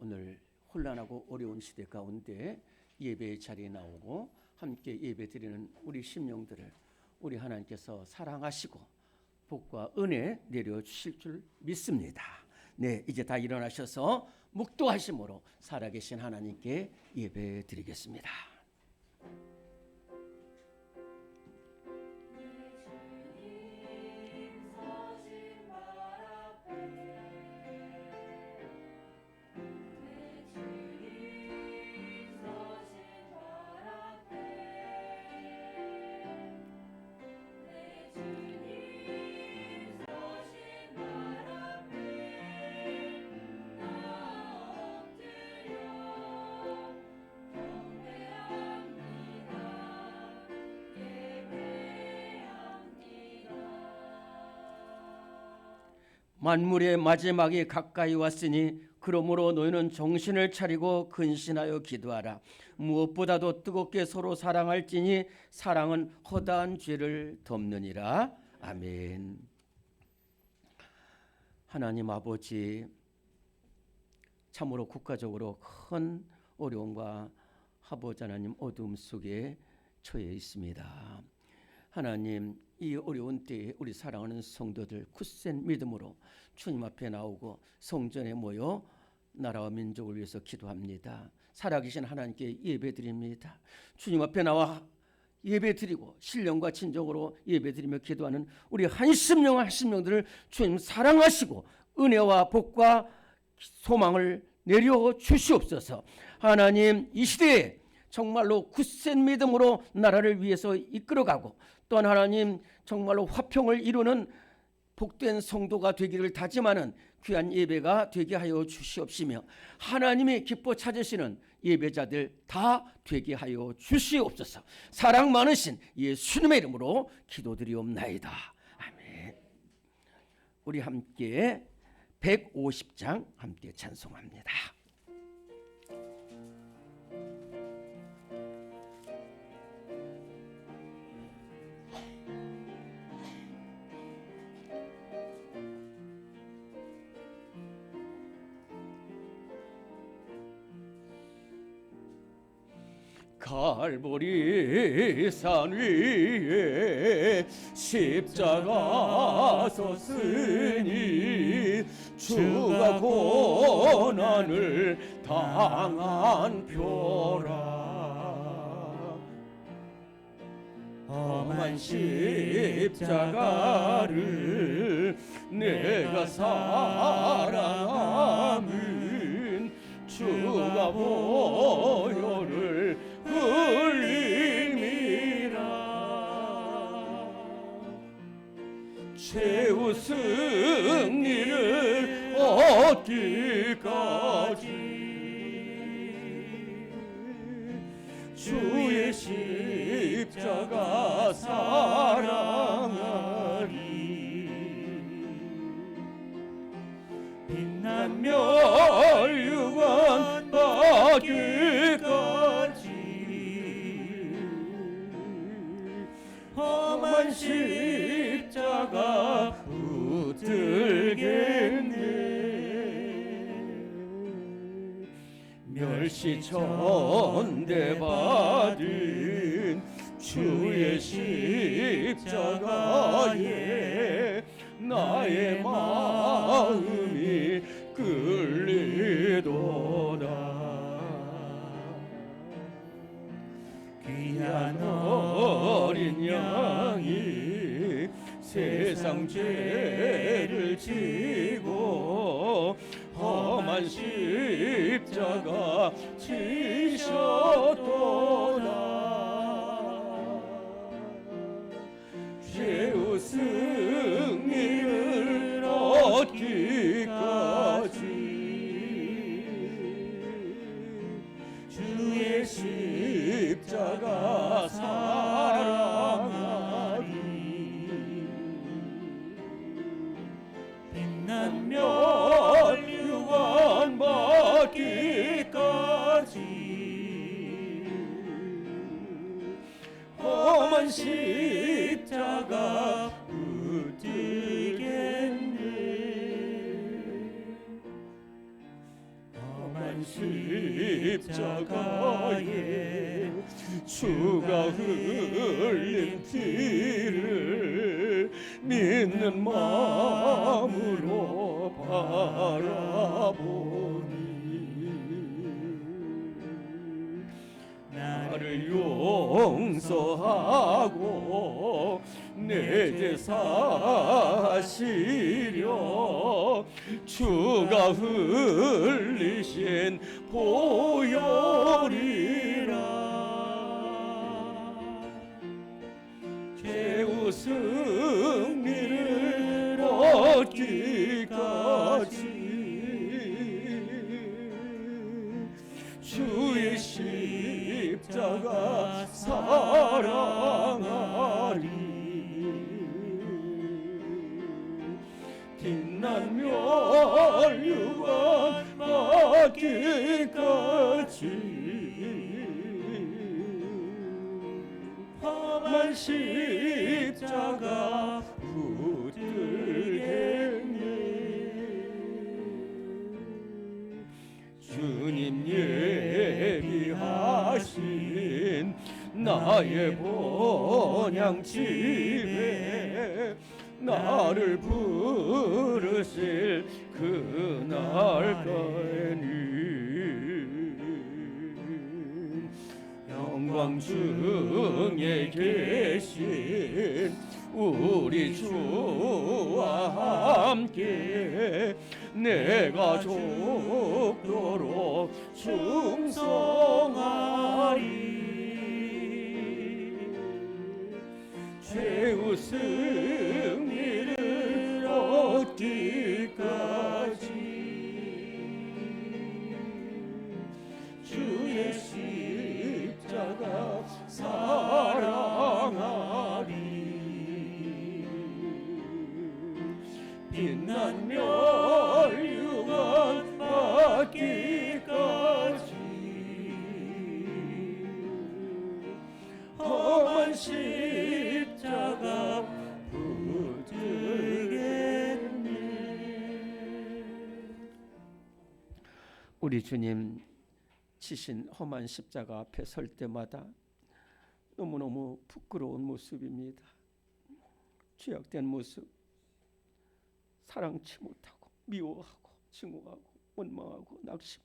오늘 혼란하고 어려운 시대 가운데 예배의 자리에 나오고 함께 예배 드리는 우리 심령들을 우리 하나님께서 사랑하시고 복과 은혜 내려주실 줄 믿습니다. 네, 이제 다 일어나셔서 묵도하심으로 살아계신 하나님께 예배 드리겠습니다. 만물의 마지막이 가까이 왔으니 그러므로 너희는 정신을 차리고 근신하여 기도하라. 무엇보다도 뜨겁게 서로 사랑할지니 사랑은 허다한 죄를 덮느니라. 아멘. 하나님 아버지, 참으로 국가적으로 큰 어려움과 아버지 하나님 어둠 속에 처해 있습니다. 하나님, 이 어려운 때에 우리 사랑하는 성도들 굳센 믿음으로 주님 앞에 나오고 성전에 모여 나라와 민족을 위해서 기도합니다. 살아계신 하나님께 예배드립니다. 주님 앞에 나와 예배드리고 신령과 진정으로 예배드리며 기도하는 우리 한심령 한심령들을 주님 사랑하시고 은혜와 복과 소망을 내려 주시옵소서. 하나님, 이 시대에 정말로 굳센 믿음으로 나라를 위해서 이끌어가고 또한 하나님 정말로 화평을 이루는 복된 성도가 되기를 다짐하는 귀한 예배가 되게 하여 주시옵시며 하나님이 기뻐 찾으시는 예배자들 다 되게 하여 주시옵소서. 사랑 많으신 예수님의 이름으로 기도드리옵나이다. 아멘. 우리 함께 150장 함께 찬송합니다. 갈보리 산 위에 십자가 섰으니 주가 고난을 당한 표라. 험한 십자가를 내가 사랑함은 주가 보혈을 흘림이라. 최후 승리를 얻기까지 주의 십자가 사랑하리. 빛난 멸류관 받기까지 험한 십자가 붙들겠네. 멸시천대 받은 주의 십자가에 나의 마음이 끌리도다. 귀한 어린 양이 세상 죄를 지고 험한 십자가 지셨도다. 최후 승리를 얻기까지 주의 십자가 사랑하리. 빛난 멸류관 받기까지 험한 십자가 붙들겠네. 험한 험한 십자가에 주가 흘린 피를 믿는 마음으로 바라보니 나를 용서하고 내 제사 하시려 주가 흘리신 보혈이라 최후 승리를 얻기까지 주의 십자가 사랑하리 빛난 멸류관 받기까지 험한 십자가 붙들겠네 주님 예비하신 나의 본향집에 나를 부르실 그날까에는 영광 중에 계신 우리 주와 함께 내가 죽도록 충성하리 최후 승리를 얻기까지 주의 십자가 사랑하리 빛난 멸류관 받기까지 험한 십자가 붙들겠네. 우리 주님 지신 험한 십자가 앞에 설 때마다 너무너무 부끄러운 모습입니다. 죄악된 모습, 사랑치 못하고 미워하고 증오하고 원망하고 낙심.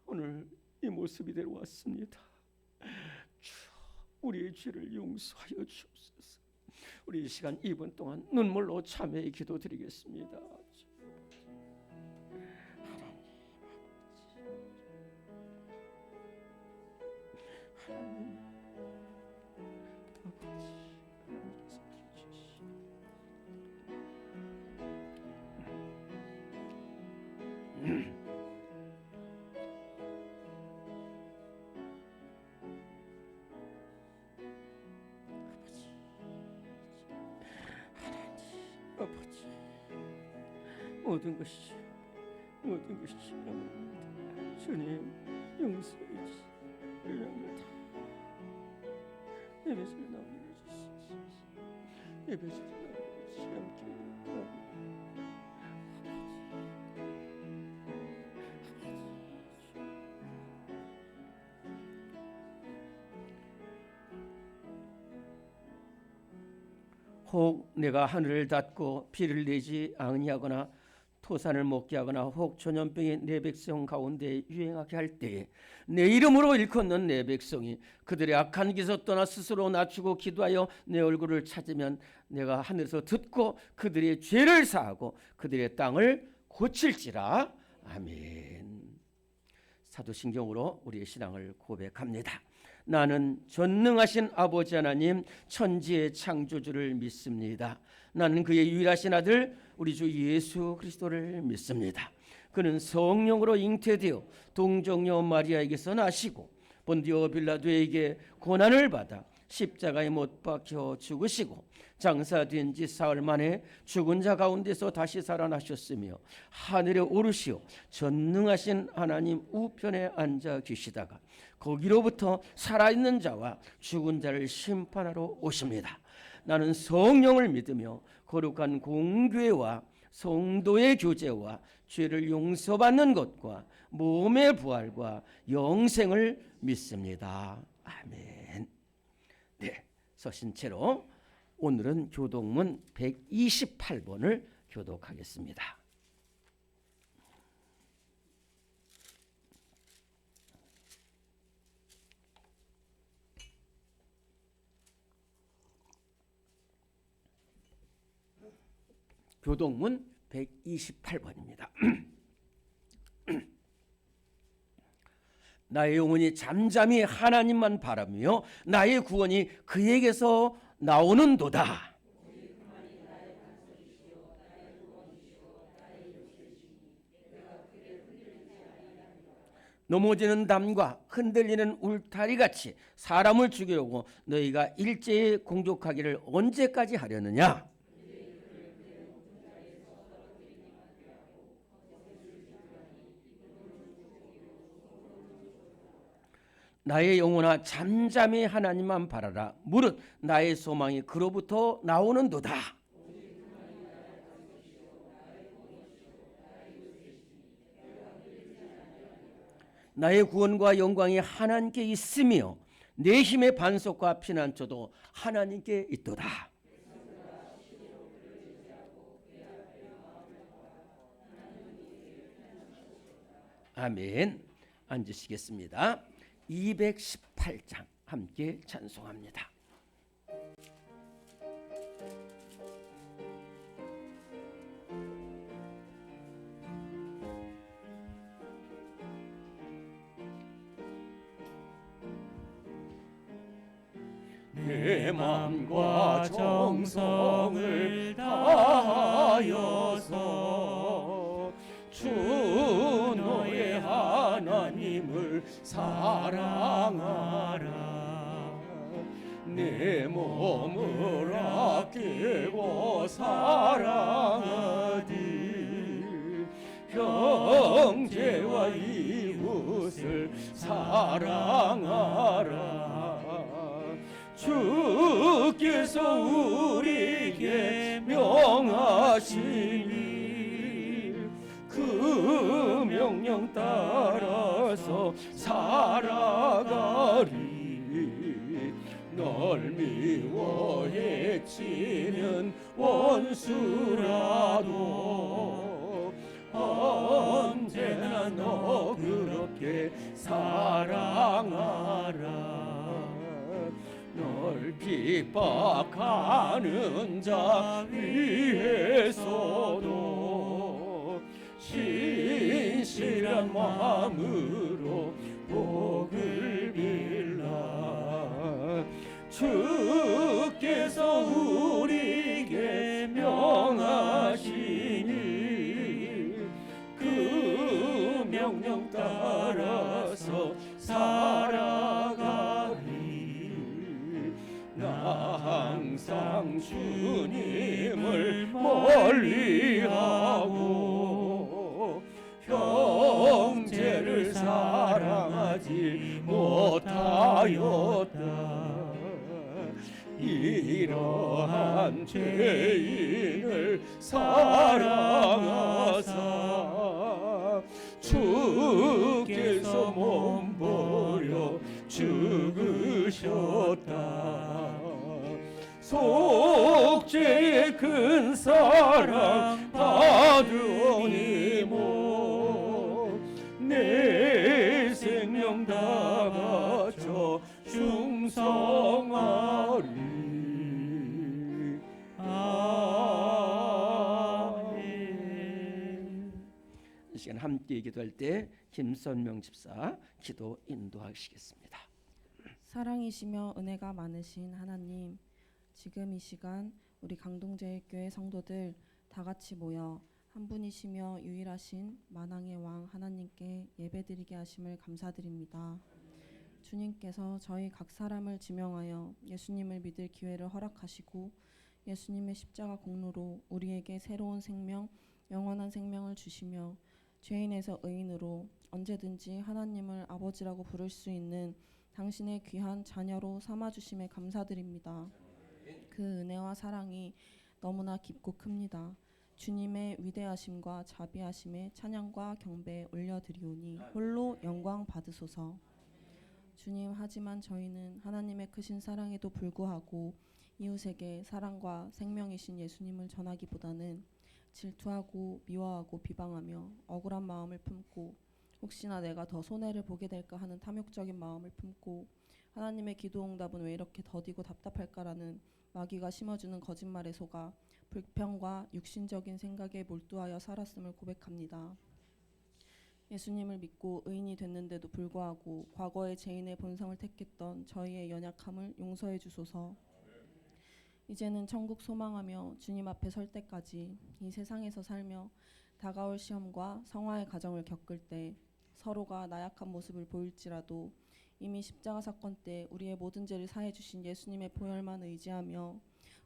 오늘 이 모습 이대로 왔습니다. 주여, 우리의 죄를 용서하여 주옵소서. 우리 이 시간 2분 동안 눈물로 참회의 기도 드리겠습니다. 아버지, 모든 것이 영원합니다. 주님 용서해 주시옵소서. 우리를 다 예배소리 나오게 해주시옵소서. 예배소리 나오게 함께 혹 내가 하늘을 닫고 비를 내지 아니하거나 토산을 먹게 하거나 혹 전염병이 내 백성 가운데 유행하게 할 때에 내 이름으로 일컫는 내 백성이 그들의 악한 길에서 떠나 스스로 낮추고 기도하여 내 얼굴을 찾으면 내가 하늘에서 듣고 그들의 죄를 사하고 그들의 땅을 고칠지라. 아멘. 사도신경으로 우리의 신앙을 고백합니다. 나는 전능하신 아버지 하나님 천지의 창조주를 믿습니다. 나는 그의 유일하신 아들 우리 주 예수 그리스도를 믿습니다. 그는 성령으로 잉태되어 동정녀 마리아에게서 나시고 본디오 빌라도에게 고난을 받아 십자가에 못 박혀 죽으시고 장사된 지 사흘 만에 죽은 자 가운데서 다시 살아나셨으며 하늘에 오르시어 전능하신 하나님 우편에 앉아 계시다가 거기로부터 살아있는 자와 죽은 자를 심판하러 오십니다. 나는 성령을 믿으며 거룩한 공교회와 성도의 교제와 죄를 용서받는 것과 몸의 부활과 영생을 믿습니다. 아멘. 네, 서신 채로 오늘은 교독문 128번을 교독하겠습니다. 교독문 128번입니다. 나의 영혼이 잠잠히 하나님만 바라며 나의 구원이 그에게서 나오는도다. 넘어지는 담과 흔들리는 울타리같이 사람을 죽이려고 너희가 일제히 공격하기를 언제까지 하려느냐? 나의 영혼아 잠잠히 하나님만 바라라. 무릇 나의 소망이 그로부터 나오는도다. 나의 구원과 영광이 하나님께 있으며 내 힘의 반석과 피난처도 하나님께 있도다. 아멘. 앉으시겠습니다. 218장 함께 찬송합니다. 내 맘과 정성을 다하여서 주 너의 하나님을 사랑하라. 내 몸을 아끼고 사랑하디 형제와 이웃을 사랑하라. 주께서 우리에게 명하시니 그 명령 따라서 살아가리. 널 미워 해치는 원수라도 언제나 너 그렇게 사랑하라. 널 핍박하는 자 위에서도 신실한 마음으로 복을 빌라. 주께서 우리에게 명하시니 그 명령 따라서 살아가리. 나 항상 주님을 멀리하고 형제를 사랑하지 못하였다. 이러한 죄인을 사랑하사 주께서 몸버려 죽으셨다. 속죄의 큰 사랑 받으니 내 생명 다 바쳐 충성하리. 아멘. 이 시간 함께 기도할 때 김선명 집사 기도 인도하시겠습니다. 사랑이시며 은혜가 많으신 하나님, 지금 이 시간 우리 강동제일교회 성도들 다 같이 모여 한 분이시며 유일하신 만왕의 왕 하나님께 예배드리게 하심을 감사드립니다. 주님께서 저희 각 사람을 지명하여 예수님을 믿을 기회를 허락하시고 예수님의 십자가 공로로 우리에게 새로운 생명, 영원한 생명을 주시며 죄인에서 의인으로 언제든지 하나님을 아버지라고 부를 수 있는 당신의 귀한 자녀로 삼아주심에 감사드립니다. 그 은혜와 사랑이 너무나 깊고 큽니다. 주님의 위대하심과 자비하심에 찬양과 경배 올려드리오니 홀로 영광 받으소서. 주님, 하지만 저희는 하나님의 크신 사랑에도 불구하고 이웃에게 사랑과 생명이신 예수님을 전하기보다는 질투하고 미워하고 비방하며 억울한 마음을 품고 혹시나 내가 더 손해를 보게 될까 하는 탐욕적인 마음을 품고 하나님의 기도 응답은 왜 이렇게 더디고 답답할까라는 마귀가 심어주는 거짓말에 속아 불평과 육신적인 생각에 몰두하여 살았음을 고백합니다. 예수님을 믿고 의인이 됐는데도 불구하고 과거의 죄인의 본성을 택했던 저희의 연약함을 용서해 주소서. 이제는 천국 소망하며 주님 앞에 설 때까지 이 세상에서 살며 다가올 시험과 성화의 과정을 겪을 때 서로가 나약한 모습을 보일지라도 이미 십자가 사건 때 우리의 모든 죄를 사해 주신 예수님의 보혈만 의지하며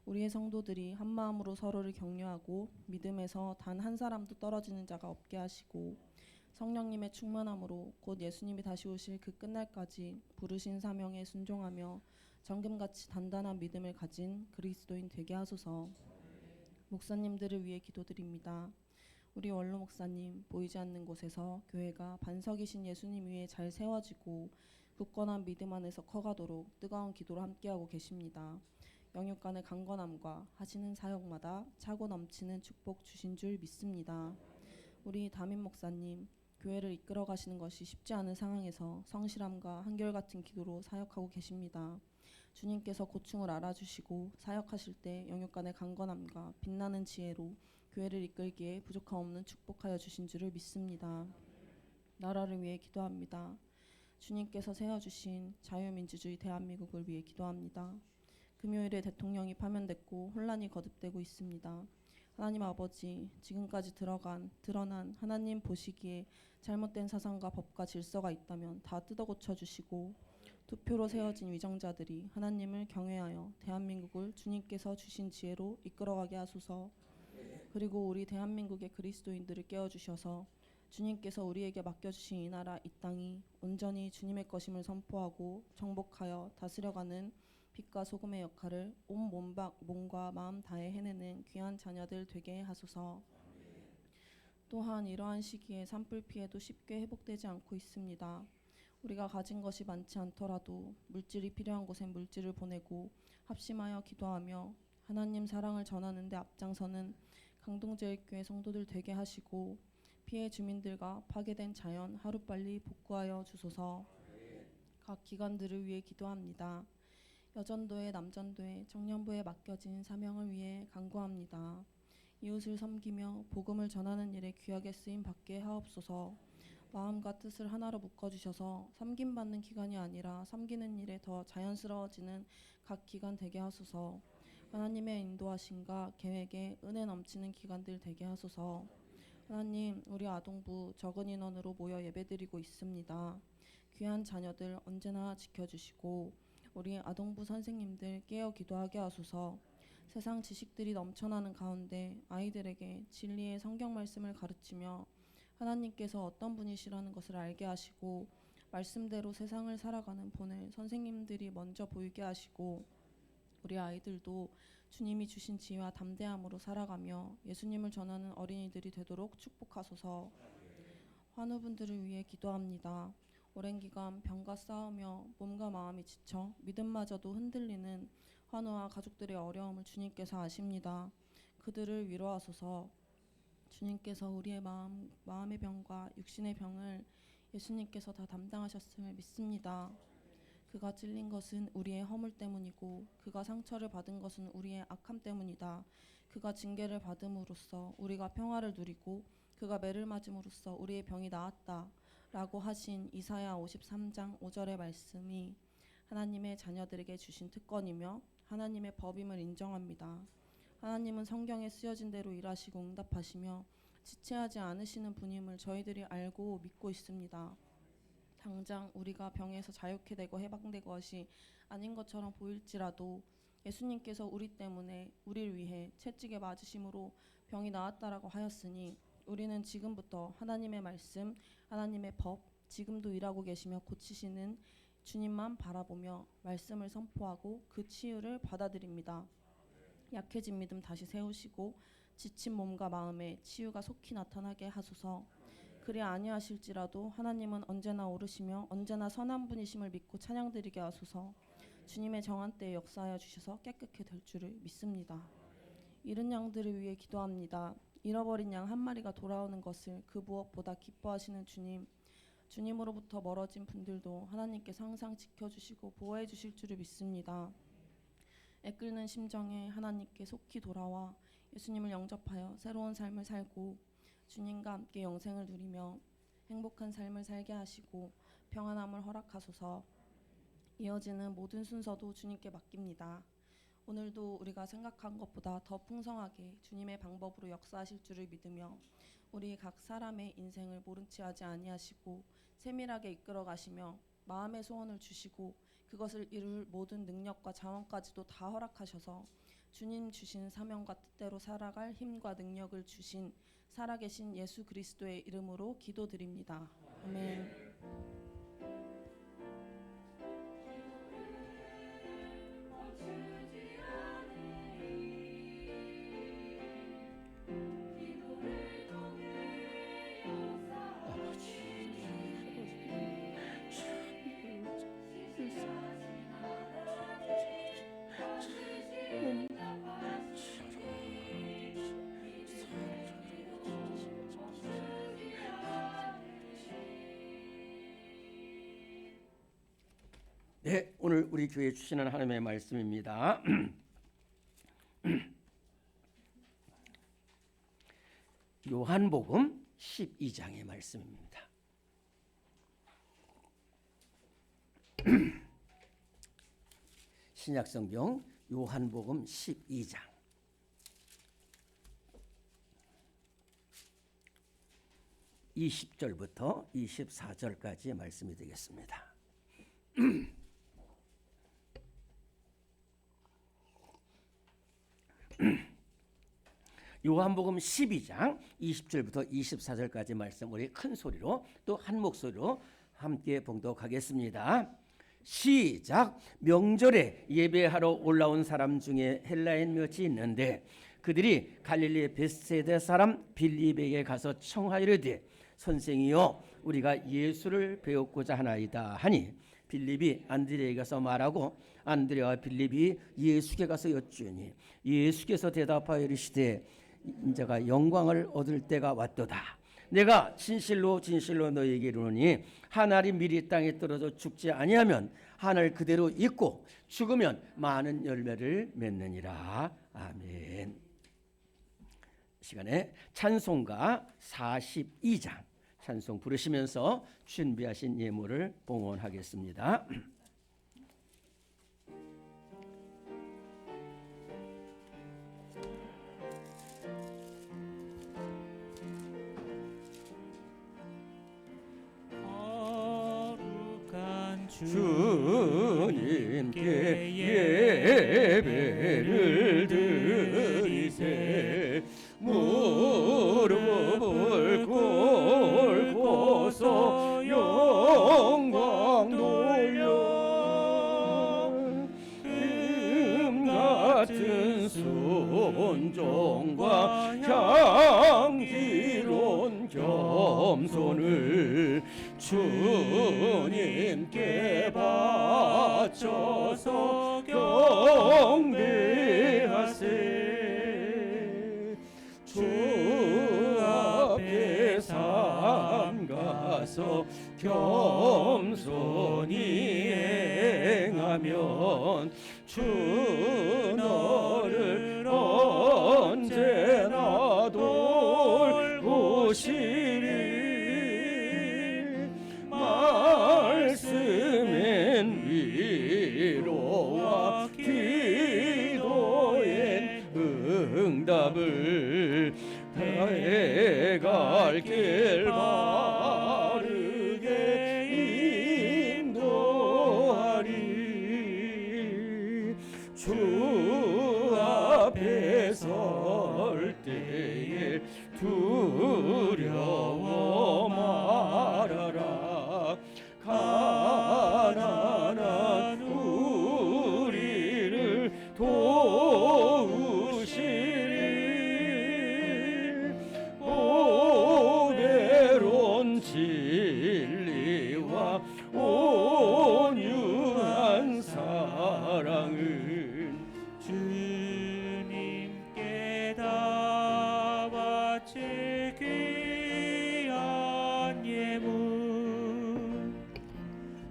우리의 성도들이 한 마음으로 서로를 격려하고 믿음에서 단 한 사람도 떨어지는 자가 없게 하시고 성령님의 충만함으로 곧 예수님이 다시 오실 그 끝날까지 부르신 사명에 순종하며 정금같이 단단한 믿음을 가진 그리스도인 되게 하소서. 목사님들을 위해 기도드립니다. 우리 원로 목사님, 보이지 않는 곳에서 교회가 반석이신 예수님 위에 잘 세워지고 굳건한 믿음 안에서 커가도록 뜨거운 기도로 함께하고 계십니다. 영육 간의 강건함과 하시는 사역마다 차고 넘치는 축복 주신 줄 믿습니다. 우리 담임 목사님, 교회를 이끌어 가시는 것이 쉽지 않은 상황에서 성실함과 한결같은 기도로 사역하고 계십니다. 주님께서 고충을 알아주시고 사역하실 때 영육 간의 강건함과 빛나는 지혜로 교회를 이끌기에 부족함 없는 축복하여 주신 줄을 믿습니다. 나라를 위해 기도합니다. 주님께서 세워주신 자유민주주의 대한민국을 위해 기도합니다. 금요일에 대통령이 파면됐고 혼란이 거듭되고 있습니다. 하나님 아버지, 지금까지 드러난 하나님 보시기에 잘못된 사상과 법과 질서가 있다면 다 뜯어고쳐 주시고 투표로 세워진 위정자들이 하나님을 경외하여 대한민국을 주님께서 주신 지혜로 이끌어가게 하소서. 그리고 우리 대한민국의 그리스도인들을 깨워주셔서 주님께서 우리에게 맡겨주신 이 나라 이 땅이 온전히 주님의 것임을 선포하고 정복하여 다스려가는 빛과 소금의 역할을 온 몸과 마음 다해 해내는 귀한 자녀들 되게 하소서. 또한 이러한 시기에 산불 피해도 쉽게 회복되지 않고 있습니다. 우리가 가진 것이 많지 않더라도 물질이 필요한 곳에 물질을 보내고 합심하여 기도하며 하나님 사랑을 전하는 데 앞장서는 강동제일교회 성도들 되게 하시고 피해 주민들과 파괴된 자연 하루빨리 복구하여 주소서. 각 기관들을 위해 기도합니다. 여전도회, 남전도회, 청년부에 맡겨진 사명을 위해 간구합니다. 이웃을 섬기며 복음을 전하는 일에 귀하게 쓰임 받게 하옵소서. 마음과 뜻을 하나로 묶어주셔서 섬김받는 기관이 아니라 섬기는 일에 더 자연스러워지는 각 기관 되게 하소서. 하나님의 인도하심과 계획에 은혜 넘치는 기관들 되게 하소서. 하나님, 우리 아동부 적은 인원으로 모여 예배드리고 있습니다. 귀한 자녀들 언제나 지켜주시고 우리 아동부 선생님들 깨어 기도하게 하소서. 세상 지식들이 넘쳐나는 가운데 아이들에게 진리의 성경 말씀을 가르치며 하나님께서 어떤 분이시라는 것을 알게 하시고 말씀대로 세상을 살아가는 본을 선생님들이 먼저 보이게 하시고 우리 아이들도 주님이 주신 지혜와 담대함으로 살아가며 예수님을 전하는 어린이들이 되도록 축복하소서. 환우분들을 위해 기도합니다. 오랜 기간 병과 싸우며 몸과 마음이 지쳐 믿음마저도 흔들리는 환우와 가족들의 어려움을 주님께서 아십니다. 그들을 위로하소서. 주님께서 우리의 마음의 병과 육신의 병을 예수님께서 다 담당하셨음을 믿습니다. 그가 찔린 것은 우리의 허물 때문이고 그가 상처를 받은 것은 우리의 악함 때문이다. 그가 징계를 받음으로써 우리가 평화를 누리고 그가 매를 맞음으로써 우리의 병이 나았다 라고 하신 이사야 53장 5절의 말씀이 하나님의 자녀들에게 주신 특권이며 하나님의 법임을 인정합니다. 하나님은 성경에 쓰여진 대로 일하시고 응답하시며 지체하지 않으시는 분임을 저희들이 알고 믿고 있습니다. 당장 우리가 병에서 자유케 되고 해방된 것이 아닌 것처럼 보일지라도 예수님께서 우리 때문에 우리를 위해 채찍에 맞으심으로 병이 나았다라고 하였으니 우리는 지금부터 하나님의 말씀, 하나님의 법, 지금도 일하고 계시며 고치시는 주님만 바라보며 말씀을 선포하고 그 치유를 받아들입니다. 약해진 믿음 다시 세우시고 지친 몸과 마음에 치유가 속히 나타나게 하소서. 그리 아니하실지라도 하나님은 언제나 오르시며 언제나 선한 분이심을 믿고 찬양드리게 하소서. 주님의 정한 때에 역사하여 주셔서 깨끗게 될 줄을 믿습니다. 잃은 양들을 위해 기도합니다. 잃어버린 양 한 마리가 돌아오는 것을 그 무엇보다 기뻐하시는 주님, 주님으로부터 멀어진 분들도 하나님께서 항상 지켜주시고 보호해 주실 줄을 믿습니다. 애끓는 심정에 하나님께 속히 돌아와 예수님을 영접하여 새로운 삶을 살고 주님과 함께 영생을 누리며 행복한 삶을 살게 하시고 평안함을 허락하소서. 이어지는 모든 순서도 주님께 맡깁니다. 오늘도 우리가 생각한 것보다 더 풍성하게 주님의 방법으로 역사하실 줄을 믿으며 우리 각 사람의 인생을 모른 채 하지 아니하시고 세밀하게 이끌어 가시며 마음의 소원을 주시고 그것을 이룰 모든 능력과 자원까지도 다 허락하셔서 주님 주신 사명과 뜻대로 살아갈 힘과 능력을 주신 살아계신 예수 그리스도의 이름으로 기도드립니다. 아멘. 네, 오늘 우리 교회에 주시는 하나님의 말씀입니다. 요한복음 12장의 말씀입니다. 신약성경 요한복음 12장 20절부터 24절까지의 말씀이 되겠습니다. 요한복음 12장 20절부터 24절까지 말씀 우리 큰 소리로 또 한 목소리로 함께 봉독하겠습니다. 시작. 명절에 예배하러 올라온 사람 중에 헬라인 몇이 있는데 그들이 갈릴리 베세다 사람 빌립에게 가서 청하이르되 선생이여 우리가 예수를 배우고자 하나이다 하니 빌립이 안드레에게 가서 말하고 안드레와 빌립이 예수께 가서 여쭈니 예수께서 대답하여 이르시되 인자가 영광을 얻을 때가 왔도다. 내가 진실로 진실로 너희에게 이르노니 한 알이 미리 땅에 떨어져 죽지 아니하면 한 알 그대로 있고 죽으면 많은 열매를 맺느니라. 아멘. 시간에 찬송가 42장 찬송 부르시면서 준비하신 예물을 봉헌하겠습니다. 주님께 예배를 드리세 무릎을 꿇고서 영광 돌려 같은 순종과 향기로운 겸손을 주님께 바쳐서 경배하세. 주 앞에 삼가서 겸손히 행하면 주 너를 언제나 돌보시리. 말씀엔 위로와 기도엔 응답을 다해갈 길 바르게 인도하리. 주 앞에 설 때에 두려워 진리와 온유한 사랑은 주님께 다 바칠 귀한 예물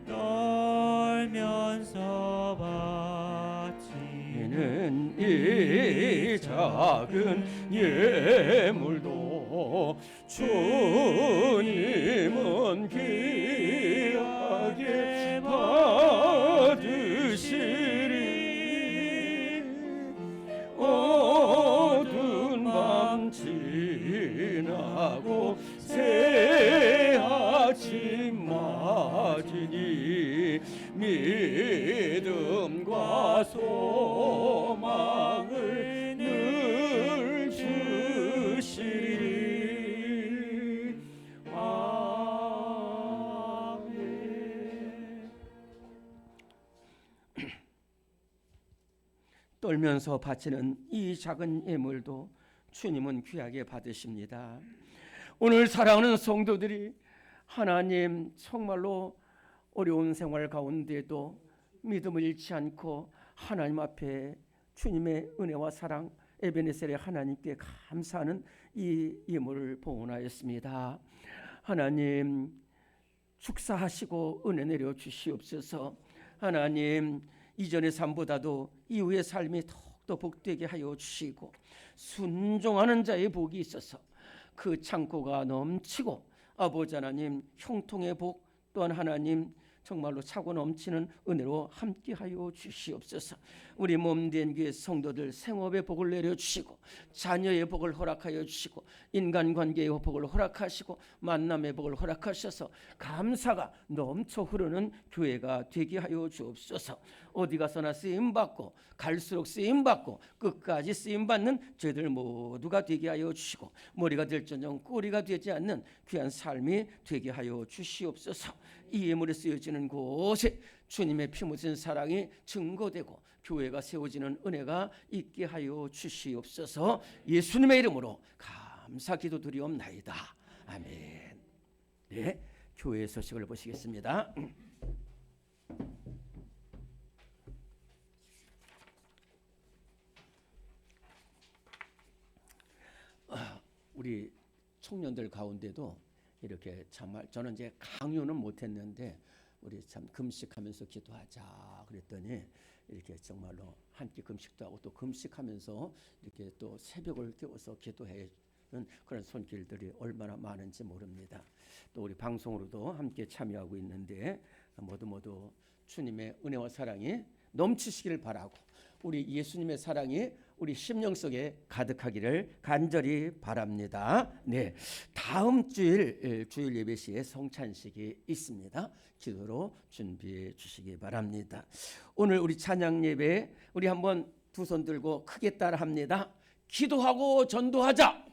떨면서 바치는 이 작은 예물도 주님은 귀하게 받으시리. 어두운 밤 지나고 새 아침 맞으니 믿음과 소망을 늘 주시리. 아멘. 떨면서 바치는 이 작은 예물도 주님은 귀하게 받으십니다. 오늘 사랑하는 성도들이 하나님 정말로 어려운 생활 가운데도 믿음을 잃지 않고 하나님 앞에 주님의 은혜와 사랑 에베네셀의 하나님께 감사하는 이 예물을 봉헌하였습니다. 하나님 축사하시고 은혜 내려 주시옵소서. 하나님 이전의 삶보다도 이후의 삶이 더욱더 복되게 하여 주시고 순종하는 자의 복이 있어서 그 창고가 넘치고 아버지 하나님 형통의 복 또한 하나님 정말로 차고 넘치는 은혜로 함께하여 주시옵소서. 우리 몸된 교회 성도들 생업의 복을 내려주시고 자녀의 복을 허락하여 주시고 인간관계의 복을 허락하시고 만남의 복을 허락하셔서 감사가 넘쳐 흐르는 교회가 되게 하여 주옵소서. 어디 가서나 쓰임받고 갈수록 쓰임받고 끝까지 쓰임받는 저희들 모두가 되게 하여 주시고 머리가 될전정 꼬리가 되지 않는 귀한 삶이 되게 하여 주시옵소서. 이 예물에 쓰여지는 곳에 주님의 피 묻은 사랑이 증거되고 교회가 세워지는 은혜가 있게 하여 주시옵소서. 예수님의 이름으로 감사 기도드리옵나이다. 아멘. 네, 교회 소식을 보시겠습니다. 우리 청년들 가운데도 이렇게 정말 저는 이제 강요는 못했는데 우리 참 금식하면서 기도하자 그랬더니 이렇게 정말로 함께 금식도 하고 또 금식하면서 이렇게 또 새벽을 깨워서 기도해 주는 그런 손길들이 얼마나 많은지 모릅니다. 또 우리 방송으로도 함께 참여하고 있는데 모두 주님의 은혜와 사랑이 넘치시기를 바라고 우리 예수님의 사랑이 우리 심령 속에 가득하기를 간절히 바랍니다. 네, 다음 주일 예배 시에 성찬식이 있습니다. 기도로 준비해 주시기 바랍니다. 오늘 우리 찬양 예배 우리 한번 두 손 들고 크게 따라합니다. 기도하고 전도하자.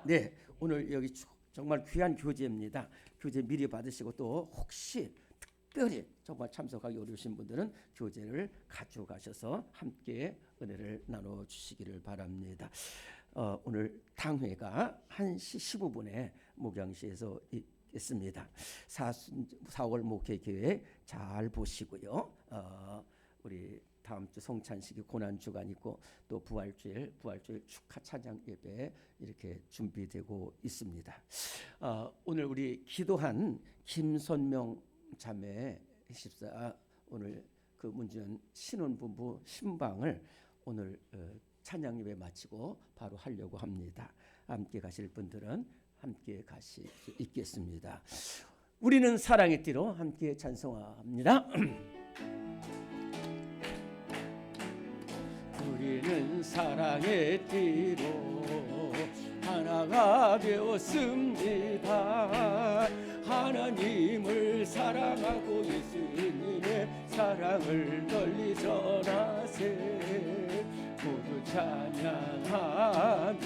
네, 오늘 여기 정말 귀한 교재입니다. 교재 미리 받으시고 또 혹시 특별히 정말 참석하기 어려우신 분들은 교재를 가져가셔서 함께 은혜를 나눠주시기를 바랍니다. 오늘 당회가 1시 15분에 목양시에서 있습니다. 4월 목회계획 잘 보시고요. 우리 다음 주 성찬식이 고난주간 있고 또 부활주일 축하 찬양 예배 이렇게 준비되고 있습니다. 오늘 우리 기도한 김선명 자매 14 오늘 그 문지연 신혼부부 신방을 오늘 찬양 예배 마치고 바로 하려고 합니다. 함께 가실 분들은 함께 가실 수 있겠습니다. 우리는 사랑의 띠로 함께 찬송합니다. 우리는 사랑의 띠로 하나가 되었습니다. 하나님을 사랑하고 예수님의 사랑을 널리 전하세. 모두 찬양하며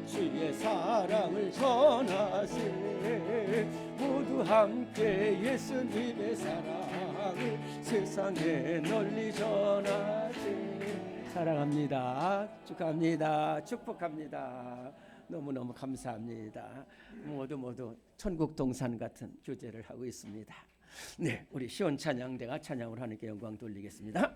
주의 사랑을 전하세. 모두 함께 예수님의 사랑을 세상에 널리 전하세. 사랑합니다. 축하합니다. 축복합니다. 너무너무 감사합니다. 모두 천국 동산 같은 교제를 하고 있습니다. 네, 우리 시온 찬양대가 찬양을 하나님께 영광 돌리겠습니다.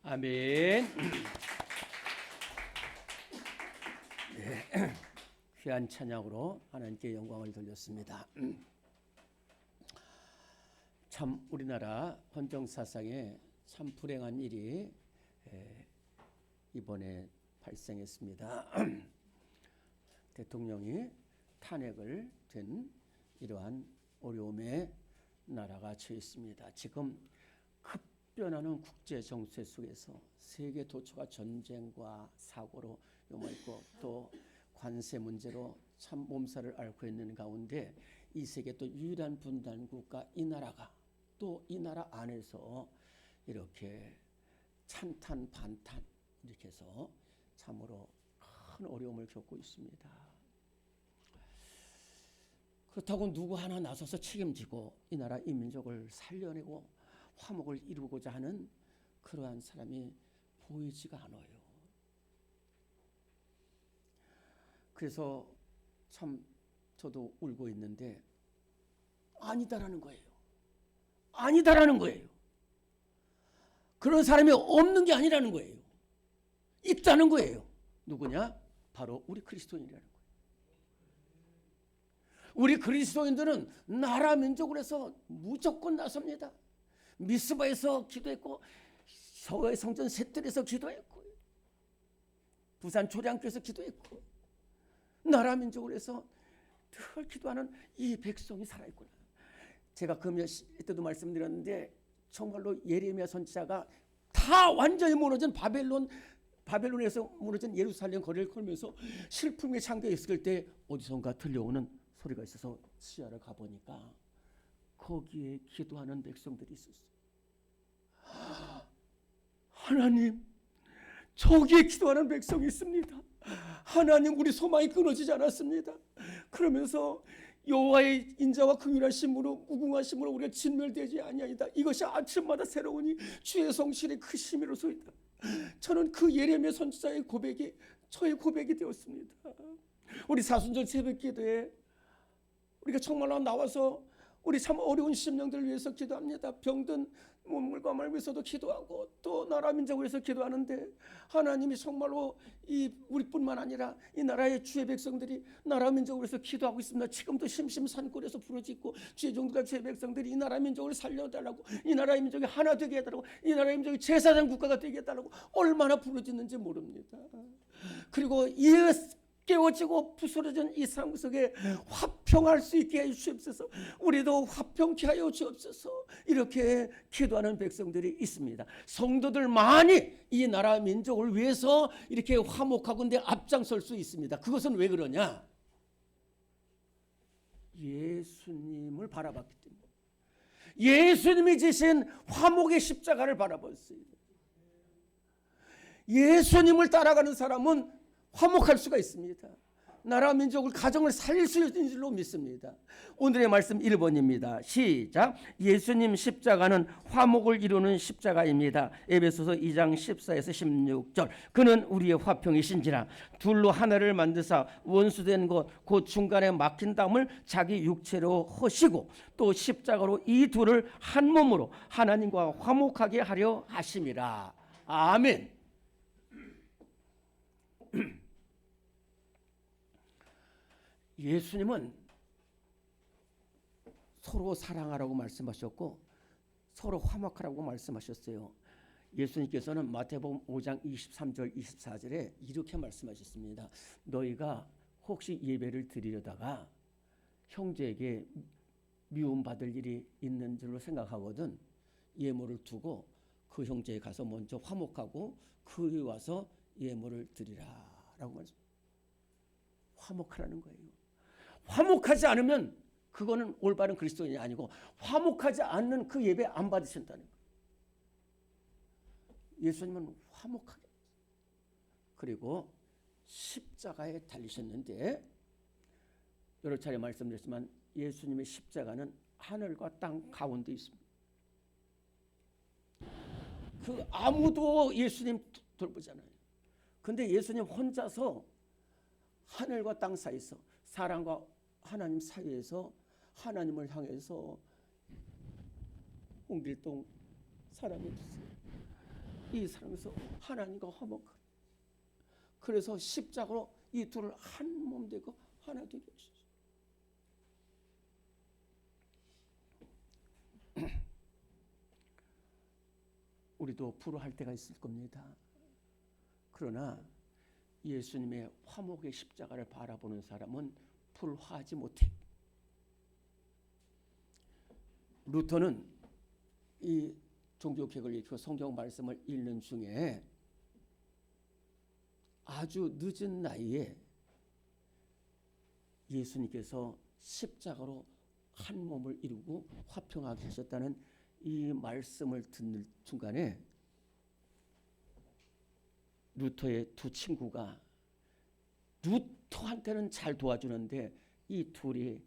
아멘. 네, 귀한 찬양으로 하나님께 영광을 돌렸습니다. 참 우리나라 헌정사상에 참 불행한 일이 이번에 발생했습니다. 대통령이 탄핵을 된 이러한 어려움에 나라가 처해 있습니다. 지금 급변하는 국제 정세 속에서 세계 도처가 전쟁과 사고로 요마있고 또 관세 문제로 참 몸살을 앓고 있는 가운데 이 세계 또 유일한 분단 국가 이 나라가 또 이 나라 안에서 이렇게 찬탄 반탄 이렇게 해서 참으로 큰 어려움을 겪고 있습니다. 그렇다고 누구 하나 나서서 책임지고 이 나라 이 민족을 살려내고 화목을 이루고자 하는 그러한 사람이 보이지가 않아요. 그래서 참 저도 울고 있는데 아니다라는 거예요. 아니다라는 거예요. 그런 사람이 없는 게 아니라는 거예요. 있다는 거예요. 누구냐? 바로 우리 그리스도인이라는 거예요. 우리 그리스도인들은 나라 민족을 해서 무조건 나섭니다. 미스바에서 기도했고 서의 성전 셋들에서 기도했고 부산 초량교에서 기도했고 나라 민족을 해서 늘 기도하는 이 백성이 살아있구나. 제가 금요 때도 말씀드렸는데 정말로 예레미야 선지자가 다 완전히 무너진 바벨론에서 무너진 예루살렘 거리를 걸으면서 슬픔에 잠겨 있을 때 어디선가 들려오는 소리가 있어서 시야를 가보니까 거기에 기도하는 백성들이 있었어요. 하나님, 저기에 기도하는 백성이 있습니다. 하나님, 우리 소망이 끊어지지 않았습니다. 그러면서 여호와의 인자와 긍휼하심으로 무궁하심으로 우리가 진멸되지 아니하이다. 이것이 아침마다 새로우니 주의 성실의 그 힘이로소이다. 저는 그 예레미야 선지자의 고백이 저의 고백이 되었습니다. 우리 사순절 새벽기도에 우리가 정말로 나와서 우리 참 어려운 심령들을 위해서 기도합니다. 병든 몸물과 마음을 위해서도 기도하고 또 나라 민족을 위해서 기도하는데 하나님이 정말로 이 우리뿐만 아니라 이 나라의 주의 백성들이 나라 민족을 위해서 기도하고 있습니다. 지금도 심심산골에서 부르짖고 주의 종들과 주의 백성들이 이 나라 민족을 살려달라고, 이 나라의 민족이 하나 되게 해달라고, 이 나라의 민족이 제사장 국가가 되게 해달라고 얼마나 부르짖는지 모릅니다. 그리고 깨워지고 부스러진 이 삶 속에 화평할 수 있게 해주시옵소서. 우리도 화평케 하여 주옵소서. 이렇게 기도하는 백성들이 있습니다. 성도들 많이 이 나라 민족을 위해서 이렇게 화목하고 근데 앞장설 수 있습니다. 그것은 왜 그러냐? 예수님을 바라봤기 때문에. 예수님이 지신 화목의 십자가를 바라봤어요. 예수님을 따라가는 사람은 화목할 수가 있습니다. 나라 민족을 가정을 살릴 수 있는 줄로 믿습니다. 오늘의 말씀 1번입니다. 시작. 예수님 십자가는 화목을 이루는 십자가입니다. 에베소서 2장 14에서 16절. 그는 우리의 화평이신지라 둘로 하나를 만드사 원수된 것 곧 중간에 막힌 담을 자기 육체로 허시고 또 십자가로 이 둘을 한 몸으로 하나님과 화목하게 하려 하심이라. 아멘. 예수님은 서로 사랑하라고 말씀하셨고 서로 화목하라고 말씀하셨어요. 예수님께서는 마태복음 5장 23절 24절에 이렇게 말씀하셨습니다. 너희가 혹시 예배를 드리려다가 형제에게 미움받을 일이 있는 줄로 생각하거든 예물을 두고 그 형제에 가서 먼저 화목하고 그에 와서 예물을 드리라 라고 말씀합니다. 화목하라는 거예요. 화목하지 않으면 그거는 올바른 그리스도인이 아니고 화목하지 않는 그 예배 안 받으신다는 거예요. 예수님은 화목하게 그리고 십자가에 달리셨는데 여러 차례 말씀드렸지만 예수님의 십자가는 하늘과 땅 가운데 있습니다. 그 아무도 예수님 돌보잖아요. 근데 예수님 혼자서 하늘과 땅 사이에서 사람과 하나님 사이에서 하나님을 향해서 홍길동 사람이 주세요. 이 사람에서 하나님과 화목하고 그래서 십자가로 이 둘을 한 몸 되고 하나 되게 하셨어요. 우리도 불화할 때가 있을 겁니다. 그러나 예수님의 화목의 십자가를 바라보는 사람은 불화하지 못해. 루터는 이 종교개혁을 일으키고 성경 말씀을 읽는 중에 아주 늦은 나이에 예수님께서 십자가로 한 몸을 이루고 화평하게 하셨다는 이 말씀을 듣는 순간에 루터의 두 친구가 루터한테는 잘 도와주는데 이 둘이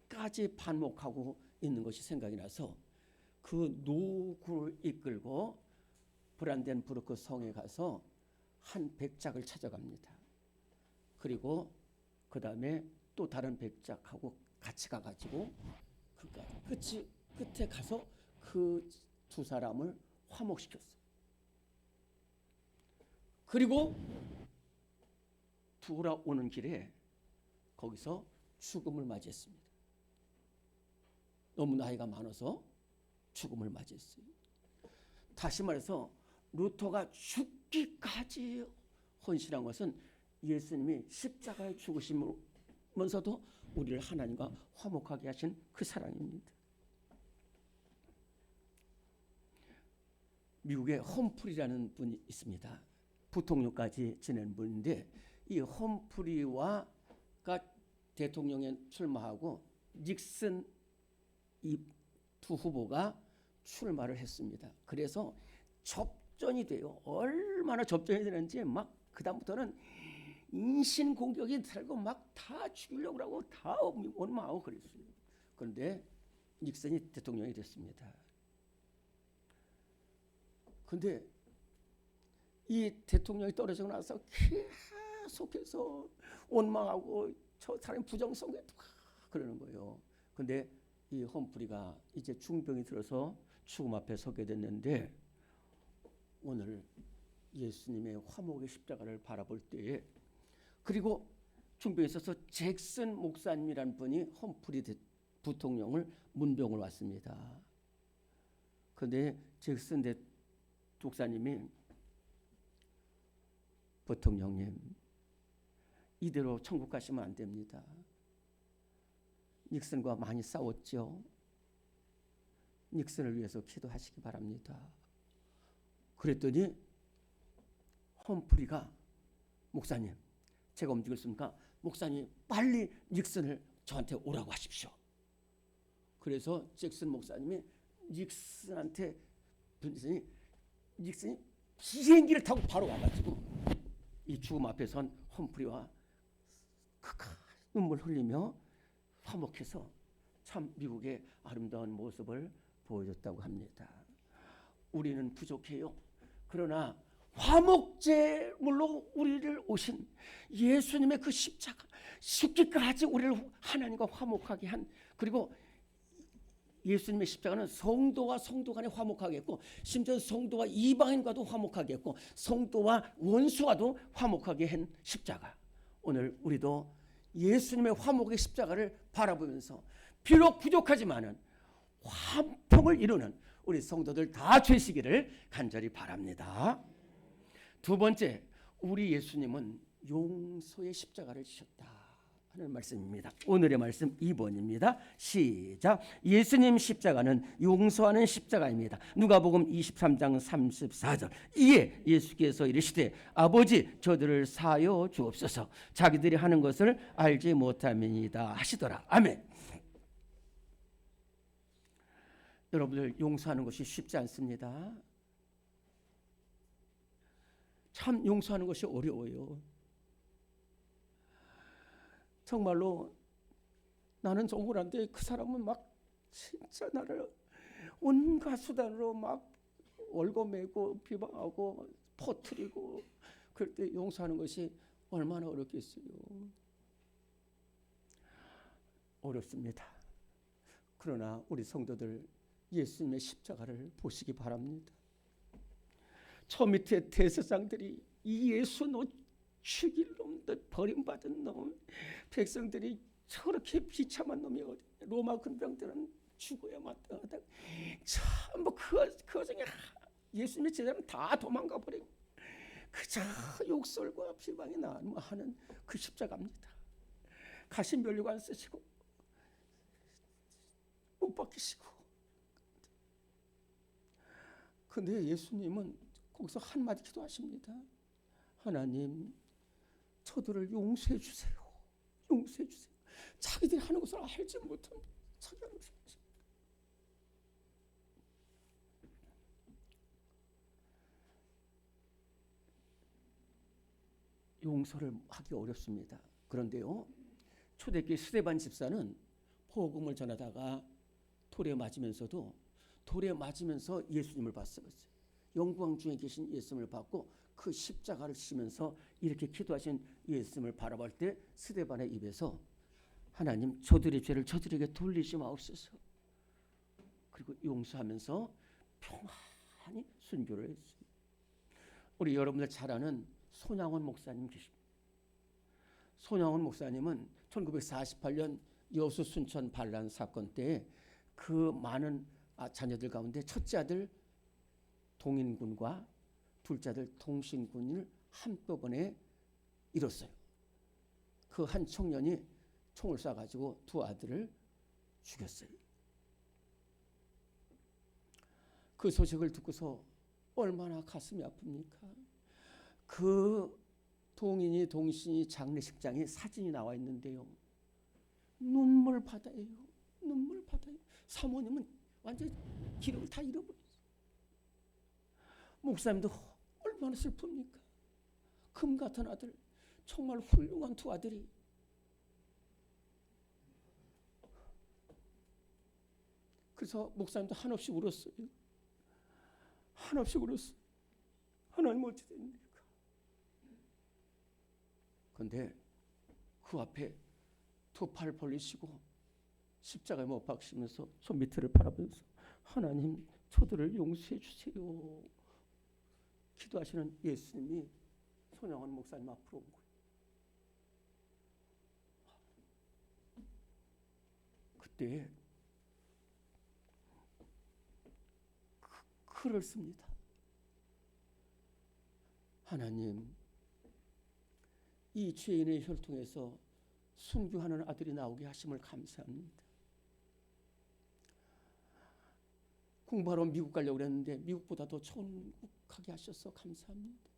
끝까지 반목하고 있는 것이 생각이 나서 그 노구를 이끌고 브란덴부르크 성에 가서 한 백작을 찾아갑니다. 그리고 그 다음에 또 다른 백작하고 같이 가가지고 끝에 가서 그 두 사람을 화목시켰어요. 그리고 돌아오는 길에 거기서 죽음을 맞이했습니다. 너무 나이가 많아서 죽음을 맞이했어요. 다시 말해서 루터가 죽기까지 헌신한 것은 예수님이 십자가에 죽으시면서도 우리를 하나님과 화목하게 하신 그 사랑입니다. 미국에 험프리라는 분이 있습니다. 부통령까지 지낸 분인데 이 험프리가 대통령에 출마하고 닉슨 이 두 후보가 출마를 했습니다. 그래서 접전이 돼요. 얼마나 접전이 되는지 막 그다음부터는 인신 공격이 들고 막 다 죽이려고 하고 다 원망하고 그랬어요. 그런데 닉슨이 대통령이 됐습니다. 근데 이 대통령이 떨어지고 나서 계속해서 원망하고 저 사람이 부정선거에 그러는 거예요. 근데 이 험프리가 이제 중병이 들어서 죽음 앞에 서게 됐는데 오늘 예수님의 화목의 십자가를 바라볼 때에 그리고 중병에 있어서 잭슨 목사님이란 분이 험프리 부통령을 문병을 왔습니다. 그런데 잭슨 목사님이 부통령님 이대로 천국 가시면 안 됩니다. 닉슨과 많이 싸웠죠. 닉슨을 위해서 기도하시기 바랍니다. 그랬더니 험프리가 목사님 제가 움직였습니까? 목사님 빨리 닉슨을 저한테 오라고 하십시오. 그래서 잭슨 목사님이 닉슨한테 닉슨이 비행기를 타고 바로 와가지고 이 죽음 앞에 선 험프리와 눈물 흘리며 화목해서 참 미국의 아름다운 모습을 보여줬다고 합니다. 우리는 부족해요. 그러나 화목제물로 우리를 오신 예수님의 그 십자가 죽기까지 우리를 하나님과 화목하게 한 그리고 예수님의 십자가는 성도와 성도 간에 화목하게 했고 심지어 성도와 이방인과도 화목하게 했고 성도와 원수와도 화목하게 한 십자가. 오늘 우리도 예수님의 화목의 십자가를 바라보면서 비록 부족하지만은 화평을 이루는 우리 성도들 다 되시기를 간절히 바랍니다. 두 번째, 우리 예수님은 용서의 십자가를 지셨다 하는 말씀입니다. 오늘의 말씀 2번입니다. 시작. 예수님 십자가는 용서하는 십자가입니다. 누가복음 23장 34절. 이에 예수께서 이르시되 아버지 저들을 사하여 주옵소서 자기들이 하는 것을 알지 못함이니이다 하시더라. 아멘. 여러분들 용서하는 것이 쉽지 않습니다. 참 용서하는 것이 어려워요. 정말로 나는 억울한데 그 사람은 막 진짜 나를 온갖 수단으로 막 얽어매고 비방하고 퍼뜨리고 그럴 때 용서하는 것이 얼마나 어렵겠어요. 어렵습니다. 그러나 우리 성도들 예수님의 십자가를 보시기 바랍니다. 저 밑에 대제사장들이 이 예수 너 죽일 놈들 버림받은 놈 백성들이 저렇게 비참한 놈이 어디 로마 군병들은 죽어야 마땅하다. 전부 그 와중에 예수님의 제자는 다 도망가 버리고 그저 욕설과 비방이 난무하는 그 십자가입니다. 가시면류관 쓰시고 못 박히시고 근데 예수님은 거기서 한마디 기도하십니다. 하나님 저들을 용서해 주세요. 용서해 주세요. 자기들이 하는 것을 알지 못합니다. 자기 하는 것을 알지. 용서를 하기 어렵습니다. 그런데요 초대교회 스데반 집사는 복음을 전하다가 돌에 맞으면서 예수님을 봤어요. 영광 중에 계신 예수님을 봤고 그 십자가를 치면서 이렇게 기도하신 예수님을 바라볼 때 스데반의 입에서 하나님 저들의 죄를 저들에게 돌리지 마옵소서. 그리고 용서하면서 평안히 순교를 했습니다. 우리 여러분들 잘 아는 손양원 목사님 계십니다. 손양원 목사님은 1948년 여수 순천 반란 사건 때 그 많은 자녀들 가운데 첫째 아들 동인군과 둘째 아들 동신군을 한꺼번에 잃었어요. 그 한 청년이 총을 쏴가지고 두 아들을 죽였어요. 그 소식을 듣고서 얼마나 가슴이 아픕니까? 그 동신이 장례식장에 사진이 나와 있는데요. 눈물 바다예요. 눈물 바다예요. 사모님은 완전히 기력을 다 잃어버렸어요. 목사님도 얼마나 슬픕니까? 금 같은 아들, 정말 훌륭한 두 아들이 그래서 목사님도 한없이 울었어요. 한없이 울었어요. 하나님 어찌 됩니까? 그런데 그 앞에 두 팔 벌리시고 십자가에 못 박히시면서 저 밑을 바라보면서 하나님 저들을 용서해 주세요. 기도하시는 예수님이 손양원 목사님 앞으로 온 거예요. 그때 글을 씁니다. 하나님, 이 죄인의 혈통에서 순교하는 아들이 나오게 하심을 감사합니다. 공부하러 미국 가려고 그랬는데 미국보다 더 천국하게 하셔서 감사합니다.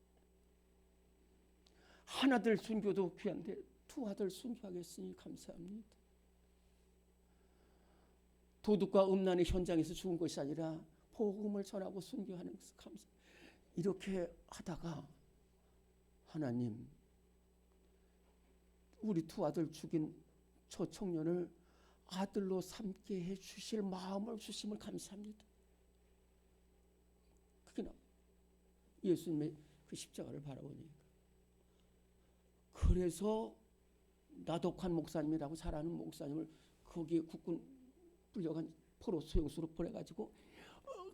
한 아들 순교도 귀한데 두 아들 순교하겠으니 감사합니다. 도둑과 음란의 현장에서 죽은 것이 아니라 복음을 전하고 순교하는 것을 감사합니다. 이렇게 하다가 하나님, 우리 두 아들 죽인 저 청년을 아들로 삼게 해 주실 마음을 주심을 감사합니다. 그게 예수님의 그 십자가를 바라보니까. 그래서 나독한 목사님이라고 잘 아는 목사님을 거기에 국군 불려간 포로 수용소로 보내가지고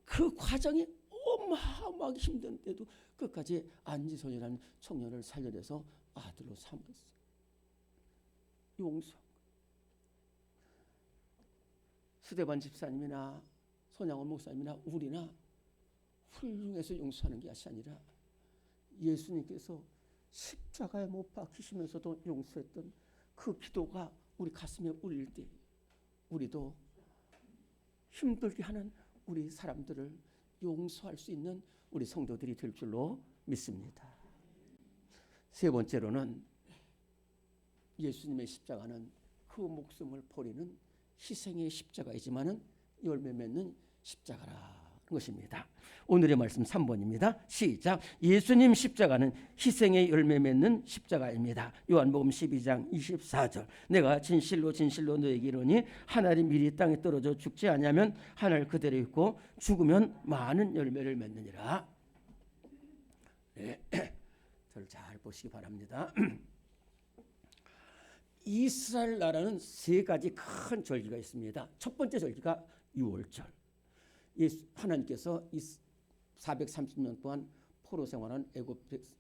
그 과정이 어마어마하게 힘든데도 끝까지 안지선이라는 청년을 살려내서 아들로 삼았어요. 용서. 스데반 집사님이나 손양원 목사님이나 우리나 훌륭해서 용서하는 것이 아니라 예수님께서 십자가에 못 박히시면서도 용서했던 그 기도가 우리 가슴에 울릴 때 우리도 힘들게 하는 우리 사람들을 용서할 수 있는 우리 성도들이 될 줄로 믿습니다. 세 번째로는 예수님의 십자가는 그 목숨을 버리는 희생의 십자가이지만은 열매 맺는 십자가라는 것입니다. 오늘의 말씀 3번입니다. 시작. 예수님 십자가는 희생의 열매 맺는 십자가입니다. 요한복음 12장 24절. 내가 진실로 진실로 너에게 이르노니 한 알이 미리 땅에 떨어져 죽지 아니하면 한 알 그대로 있고 죽으면 많은 열매를 맺느니라. 네. 저를 잘 보시기 바랍니다. 이스라엘 나라는 세 가지 큰 절기가 있습니다. 첫 번째 절기가 유월절. 하나님께서 430년 동안 포로 생활한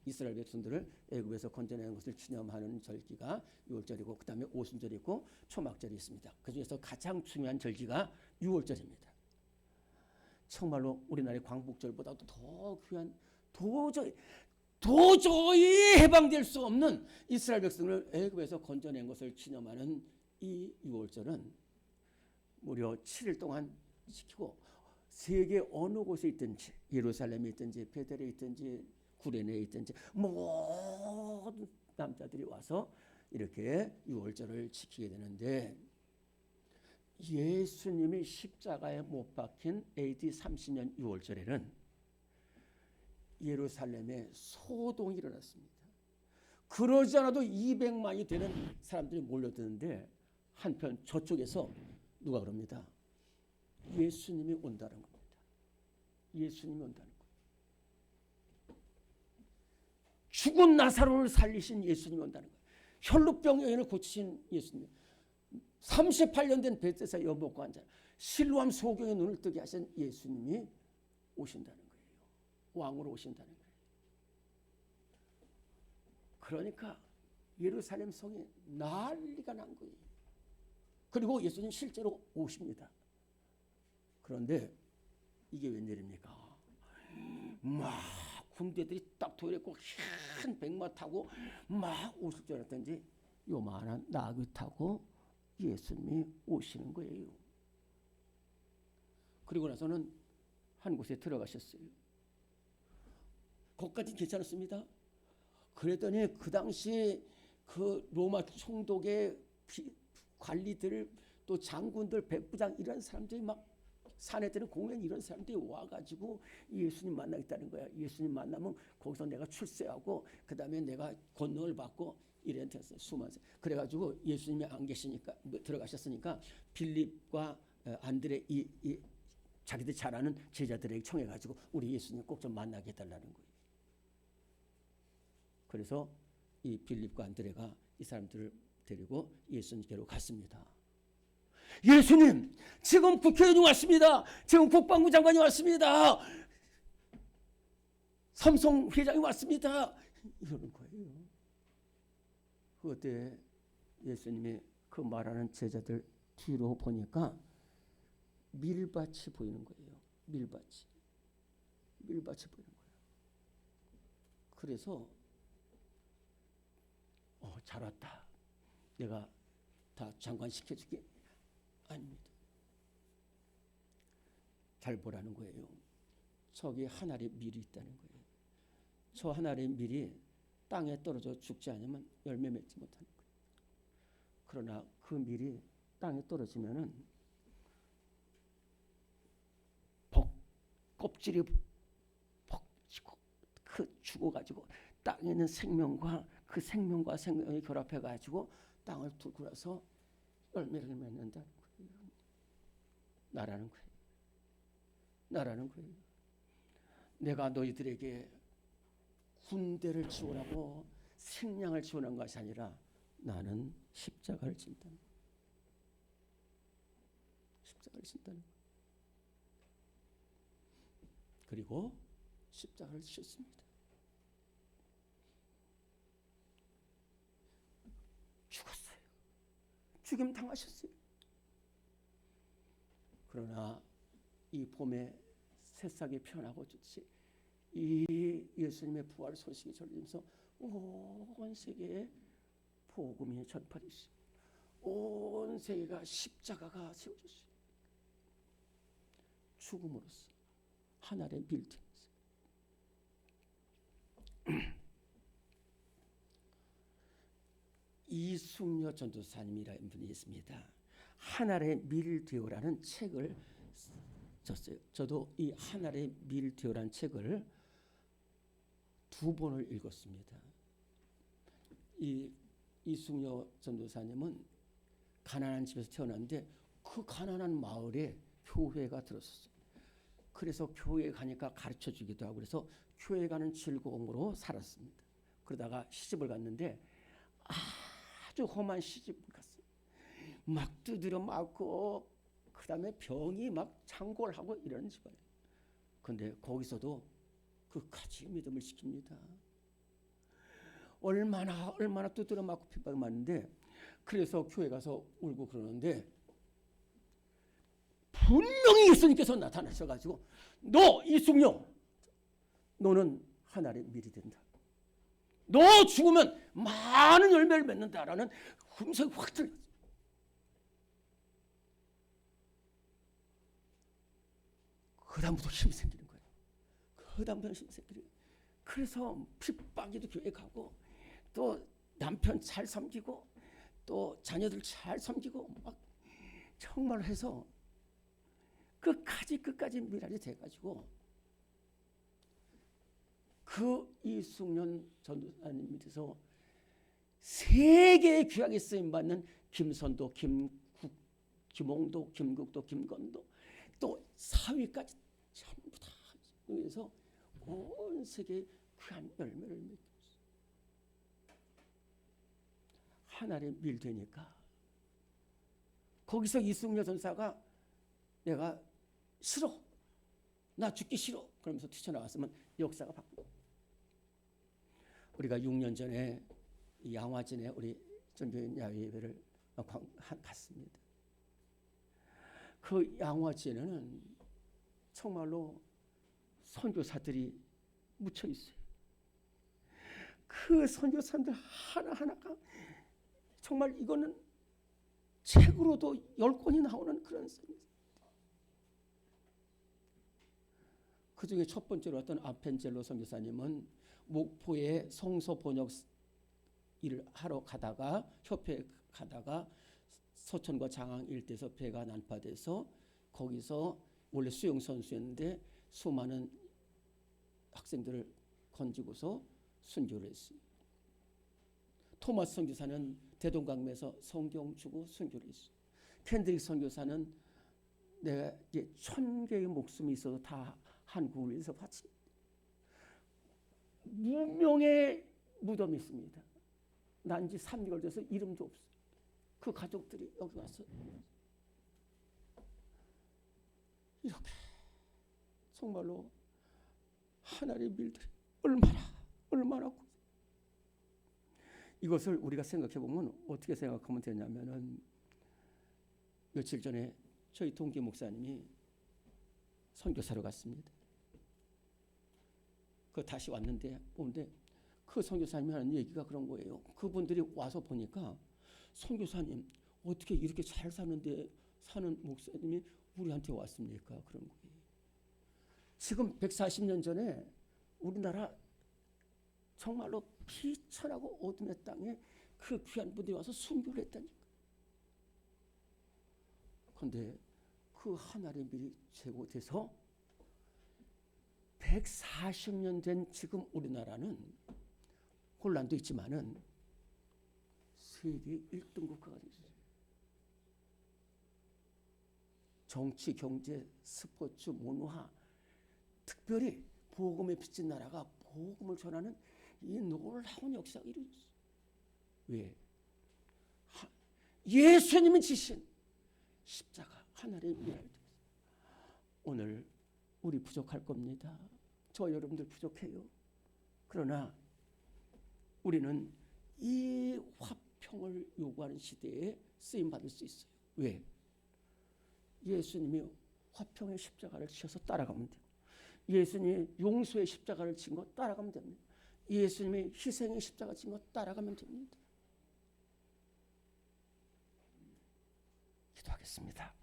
이스라엘 백성들을 애굽에서 건져낸 것을 기념하는 절기가 유월절이고 그 다음에 오순절이 있고 초막절이 있습니다. 그중에서 가장 중요한 절기가 유월절입니다. 정말로 우리나라의 광복절보다도 더 귀한 도저히 해방될 수 없는 이스라엘 백성을 애굽에서 건져낸 것을 기념하는 이 유월절은 무려 7일 동안 지키고 세계 어느 곳에 있든지 예루살렘에 있든지 베델에 있든지 구레네에 있든지 모든 남자들이 와서 이렇게 유월절을 지키게 되는데 예수님이 십자가에 못 박힌 AD 30년 유월절에는 예루살렘에 소동이 일어났습니다. 그러지 않아도 200만이 되는 사람들이 몰려드는데 한편 저쪽에서 누가 그럽니다. 예수님이 온다는 겁니다. 예수님이 온다는 거예요. 죽은 나사로를 살리신 예수님이 온다는 거예요. 혈루병 여인을 고치신 예수님. 38년 된 벳세다 여복과 환자, 실로암 소경의 눈을 뜨게 하신 예수님이 오신다는 거예요. 왕으로 오신다는 거예요. 그러니까 예루살렘 성에 난리가 난 거예요. 그리고 예수님 실제로 오십니다. 그런데 이게 웬일입니까? 막 군대들이 딱 도열했고 큰 백마 타고 막 오실 줄 알았더니 요만한 나귀 타고 예수님이 오시는 거예요. 그리고 나서는 한 곳에 들어가셨어요. 거기까지 괜찮았습니다. 그랬더니 그 당시 그 로마 총독의 관리들 또 장군들 백부장 이런 사람들이 막 산에 드는 공연 이런 사람들이 와가지고 예수님 만나겠다는 거야. 예수님 만나면 거기서 내가 출세하고 그 다음에 내가 권능을 받고 이런 데서 수많은 그래가지고 예수님이 안 계시니까 들어가셨으니까 빌립과 안드레 이 자기들 잘 아는 제자들에게 청해가지고 우리 예수님 꼭 좀 만나게 해달라는 거예요. 그래서 이 빌립과 안드레가 이 사람들을 데리고 예수님께로 갔습니다. 예수님, 지금 국회의원이 왔습니다. 지금 국방부 장관이 왔습니다. 삼성 회장이 왔습니다. 이러는 거예요. 그때 예수님이 그 말하는 제자들 뒤로 보니까 밀밭이 보이는 거예요. 밀밭이 보이는 거예요. 그래서 잘 왔다. 내가 다 장관 시켜줄게. 아닙니다. 잘 보라는 거예요. 저기 한 알의 밀이 있다는 거예요. 저 한 알의 밀이 땅에 떨어져 죽지 않으면 열매 맺지 못하는 거예요. 그러나 그 밀이 땅에 떨어지면은 껍질이 벗기고 그 죽어가지고 땅에 있는 생명과 그 생명과 생명이 결합해가지고 땅을 뚫고 나서 열매를 맺는다는 거예요. 나라는 거예요. 나라는 거예요. 내가 너희들에게 군대를 지원하고 식량을 지원한 것이 아니라 나는 십자가를 진다는 거예요. 십자가를 진다는 거예요. 그리고 십자가를 지셨습니다. 죽었어요. 죽임 당하셨어요. 그러나 이 봄에 새싹이 피어나고 좋지 이 예수님의 부활 소식이 전해지면서 온 세계에 복음이 전파됐어요. 온 세계가 십자가가 세워졌어요. 죽음으로써 하나의 빌딩. 이숙녀 전도사님이라는 분이 있습니다. 하늘의 밀되어라는 책을 썼어요. 저도 이 하늘의 밀되어라는 책을 2번을 읽었습니다. 이 이숙녀 전도사님은 가난한 집에서 태어났는데 그 가난한 마을에 교회가 들었었어요. 그래서 교회에 가니까 가르쳐 주기도 하고 그래서 교회 가는 즐거움으로 살았습니다. 그러다가 시집을 갔는데 아주 험한 시집을 갔어요. 막 두드려 맞고 그다음에 병이 막 창궐하고 이런 집안이에요. 근데 거기서도 끝까지 믿음을 지킵니다. 얼마나 두드려 맞고 핍박을 맞는데 그래서 교회 가서 울고 그러는데 분명히 예수님께서 나타나셔가지고 너 이숙녀 너는 하나의 밀이 된다. 너 죽으면 많은 열매를 맺는다라는 음성이 확 들렸어요. 그 다음부터 힘이 생기는 거예요. 그 다음부터 힘이 생기는 거예요. 그래서 핍박에도 교회 가고 또 남편 잘 섬기고 또 자녀들 잘 섬기고 막 정말 해서 끝까지 미랄이 돼가지고 그 이숙년 전도사님 밑에서 세계의 귀하게 쓰임받는 김선도, 김홍도, 김국도, 김건도 또 사위까지 전부 다 그래서 온 세계에 귀한 열매를 맺었어요. 하나님 밀되니까 거기서 이승려 전사가 내가 싫어, 나 죽기 싫어 그러면서 뛰쳐나왔으면 역사가 바뀌고, 우리가 6년 전에 양화진에 우리 전교인 야외 예배를 갔습니다. 그 양화진에는 정말로 선교사들이 묻혀 있어요. 그 선교사들 하나하나가 정말 이거는 책으로도 10권이 나오는 그런 선교사. 그 중에 첫 번째로 어떤 아펜젤로 선교사님은 목포에 성서 번역 일을 하러 가다가 협회에 가다가 서천과 장항 일대에서 배가 난파돼서 거기서 원래 수영 선수였는데 수많은 학생들을 건지고서 순교를 했어요. 토마스 선교사는 대동강매에서 성경 주고 순교를 했어요. 캔드릭 선교사는 내가 이제 1000개의 목숨이 있어도 다 한국을 위해서 바치. 무명의 무덤이 있습니다. 난 지 3개월 돼서 이름도 없어요. 그 가족들이 여기 와서 이렇게 정말로 하나님의 밀들이 얼마나 이것을 우리가 생각해 보면 어떻게 생각하면 되냐면은 며칠 전에 저희 동기 목사님이 선교사로 갔습니다. 그 다시 왔는데 보는데 그 선교사님이 하는 얘기가 그런 거예요. 그분들이 와서 보니까 선교사님 어떻게 이렇게 잘 사는데 사는 목사님이 우리한테 왔습니까? 그런 거예요. 지금 140년 전에 우리나라 정말로 비천하고 어둠의 땅에 그 귀한 분들이 와서 순교를 했다니까. 그런데 그 하나님의 밀이 제거돼서 140년 된 지금 우리나라는 혼란도 있지만은 세계 1등 국가가 됐어요. 정치, 경제, 스포츠, 문화, 특별히 복음에 비친 나라가 복음을 전하는 이 놀라운 역사가 이루어졌어요. 왜? 예수님이 지신 십자가 하나님의 미랄. 오늘 우리 부족할 겁니다. 저 여러분들 부족해요. 그러나 우리는 이 화평을 요구하는 시대에 쓰임받을 수 있어요. 왜? 예수님이 화평의 십자가를 지셔서 따라가면 돼요. 예수님이 용서의 십자가를 진 거 따라가면 됩니다. 예수님이 희생의 십자가 진 거 따라가면 됩니다. 기도하겠습니다.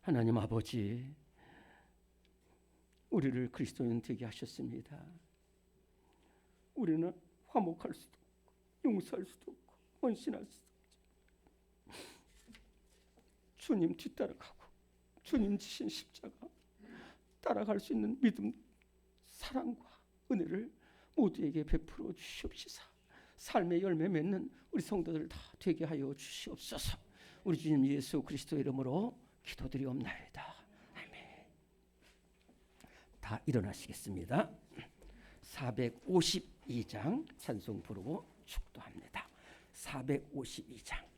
하나님 아버지, 우리를 그리스도인 되게 하셨습니다. 우리는 화목할 수도 없고 용서할 수도 없고 헌신할 수도 없죠. 주님 뒤따라가고 주님 지신 십자가 따라갈 수 있는 믿음, 사랑과 은혜를 모두에게 베풀어 주시옵시사. 삶의 열매 맺는 우리 성도들 다 되게 하여 주시옵소서. 우리 주님 예수 그리스도의 이름으로 기도드리옵나이다. 아멘. 다 일어나시겠습니다. 452장 찬송 부르고 축도합니다. 452장.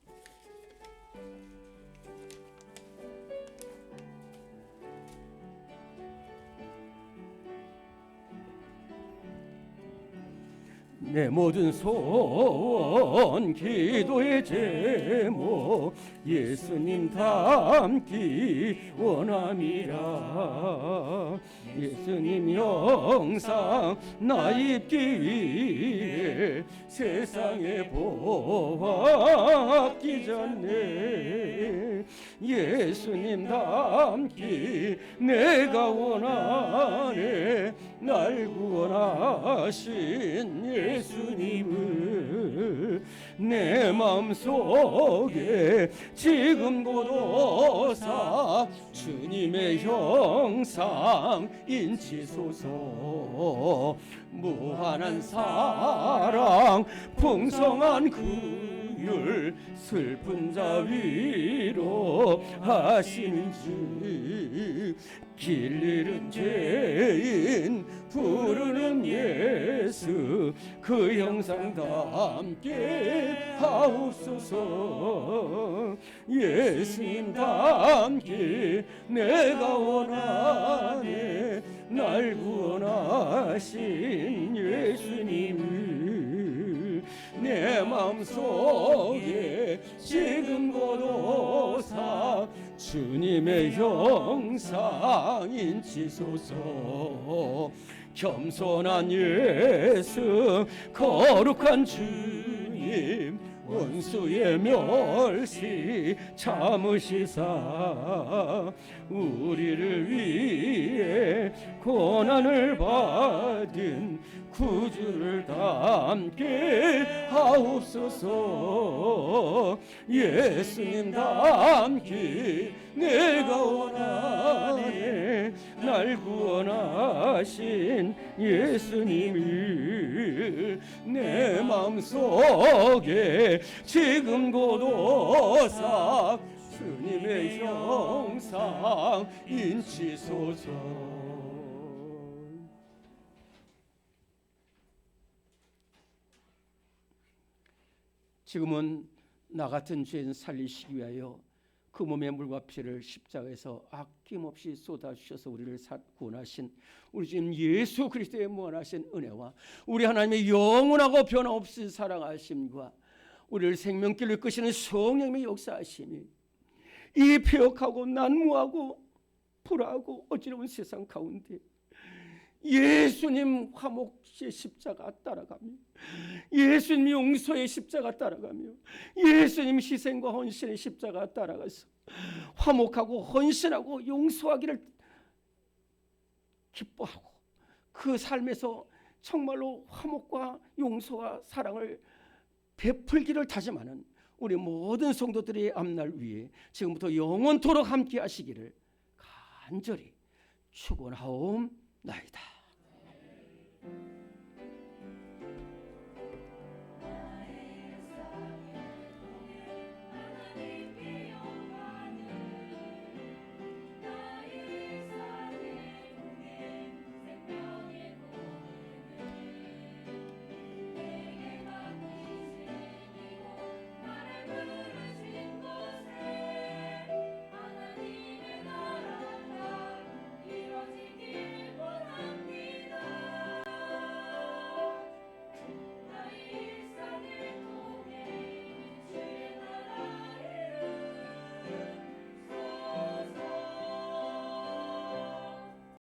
내 모든 소원 기도의 제목 예수님 닮기 원함이라. 예수님 영상 나 입기 위해 세상에 보았기 전에 예수님 닮기 내가 원하네. 날 구원하신 예수님을 내 마음속에 지금 고도사 주님 주님의 형상 인치소서. 무한한 사랑 풍성한 긍휼 슬픈 자 위로 하시는지 길 잃은 죄인 부르는 예수 그 형상 담게 하옵소서. 예수님 담게 내가 원하네 날 구원하신 예수님을 내 마음속에 지금 거둬사 주님의 형상 인치소서. 겸손한 예수 거룩한 주님 원수의 멸시 참으시사 우리를 위해 고난을 받은 구주를 담게 하옵소서. 예수님 담게 내가 원하네 날 구원하신 예수님을 내 마음속에 지금 거둬사 주님의 형상 인치소서. 지금은 나 같은 죄인 살리시기 위하여 그 몸의 물과 피를 십자가에서 아낌없이 쏟아주셔서 우리를 구원하신 우리 주님 예수 그리스도의 무한하신 은혜와 우리 하나님의 영원하고 변함없이 사랑하심과 우리를 생명길로 이끄시는 성령님의 역사하심이 이 폐역하고 난무하고 불하고 어지러운 세상 가운데 예수님 화목의 십자가 따라가며 예수님 용서의 십자가 따라가며 예수님 희생과 헌신의 십자가 따라가서 화목하고 헌신하고 용서하기를 기뻐하고 그 삶에서 정말로 화목과 용서와 사랑을 베풀기를 다짐하는 우리 모든 성도들의 앞날 위에 지금부터 영원토록 함께 하시기를 간절히 축원하옵나이다.